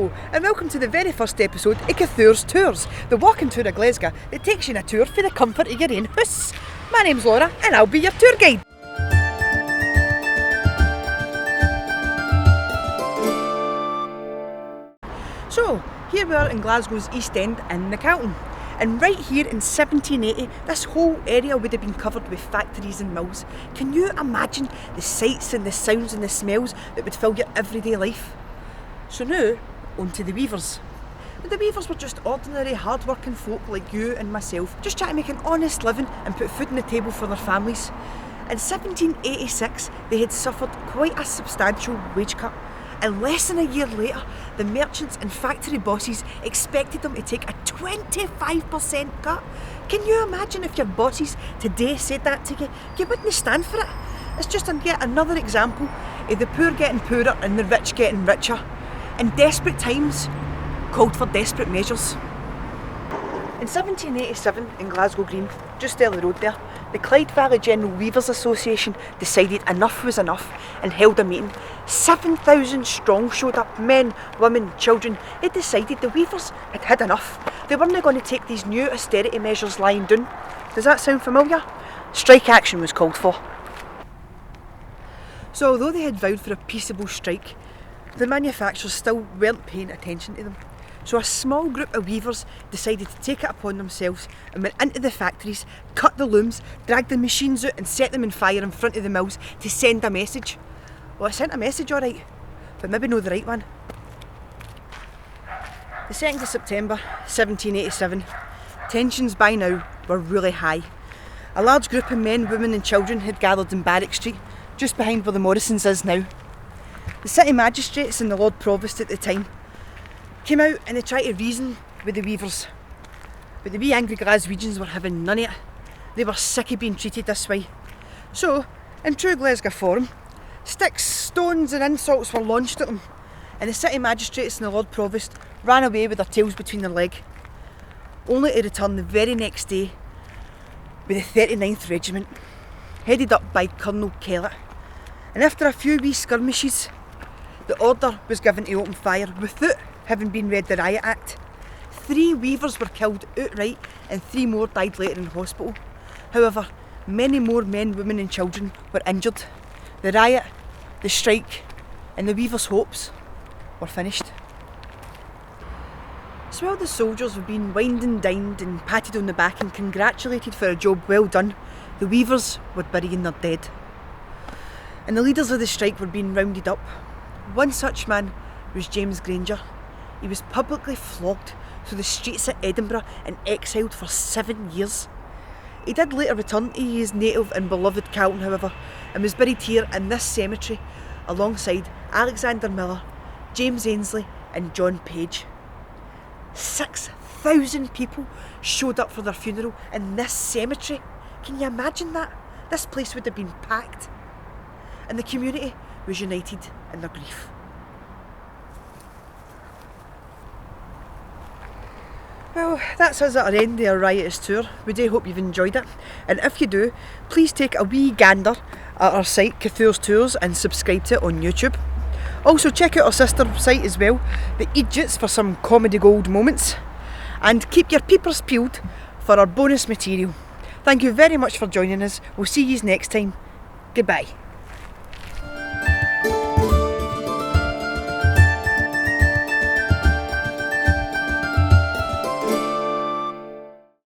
Hello and welcome to the very first episode of Cathures Tours, the walking tour of Glasgow that takes you on a tour for the comfort of your own house. My name's Laura and I'll be your tour guide. So, here we are in Glasgow's East End in the Calton. And right here in 1780, this whole area would have been covered with factories and mills. Can you imagine the sights and the sounds and the smells that would fill your everyday life? So now, on to the Weavers. But the Weavers were just ordinary, hard-working folk like you and myself, just trying to make an honest living and put food on the table for their families. In 1786, they had suffered quite a substantial wage cut. And less than a year later, the merchants and factory bosses expected them to take a 25% cut. Can you imagine if your bosses today said that to you? You wouldn't stand for it. It's just yet another example of the poor getting poorer and the rich getting richer. And desperate times called for desperate measures. In 1787 in Glasgow Green, just down the road there, the Clyde Valley General Weavers Association decided enough was enough and held a meeting. 7,000 strong showed up, men, women, children. They decided the Weavers had had enough. They weren't going to take these new austerity measures lying down. Does that sound familiar? Strike action was called for. So although they had vowed for a peaceable strike, the manufacturers still weren't paying attention to them. So a small group of weavers decided to take it upon themselves and went into the factories, cut the looms, dragged the machines out and set them on fire in front of the mills to send a message. Well, it sent a message alright, but maybe not the right one. The 2nd of September 1787, tensions by now were really high. A large group of men, women and children had gathered in Barrack Street, just behind where the Morrisons is now. The city magistrates and the Lord Provost at the time came out and they tried to reason with the weavers. But the wee angry Glaswegians were having none of it. They were sick of being treated this way. So, in true Glasgow form, sticks, stones and insults were launched at them, and the city magistrates and the Lord Provost ran away with their tails between their legs, only to return the very next day with the 39th Regiment, headed up by Colonel Kellett. And after a few wee skirmishes, the order was given to open fire without having been read the Riot Act. 3 weavers were killed outright and 3 more died later in hospital. However, many more men, women and children were injured. The riot, the strike and the weavers' hopes were finished. So while the soldiers were being wined and dined and patted on the back and congratulated for a job well done, the weavers were burying their dead. And the leaders of the strike were being rounded up. One such man was James Granger. He was publicly flogged through the streets of Edinburgh and exiled for 7 years. He did later return to his native and beloved Calton, however, and was buried here in this cemetery alongside Alexander Miller, James Ainsley and John Page. 6,000 people showed up for their funeral in this cemetery. Can you imagine that? This place would have been packed. And the community was united in their grief. Well, that's us at our end of our riotous tour. We do hope you've enjoyed it. And if you do, please take a wee gander at our site, Cathures Tours, and subscribe to it on YouTube. Also check out our sister site as well, The Idiots, for some comedy gold moments. And keep your peepers peeled for our bonus material. Thank you very much for joining us. We'll see you next time. Goodbye.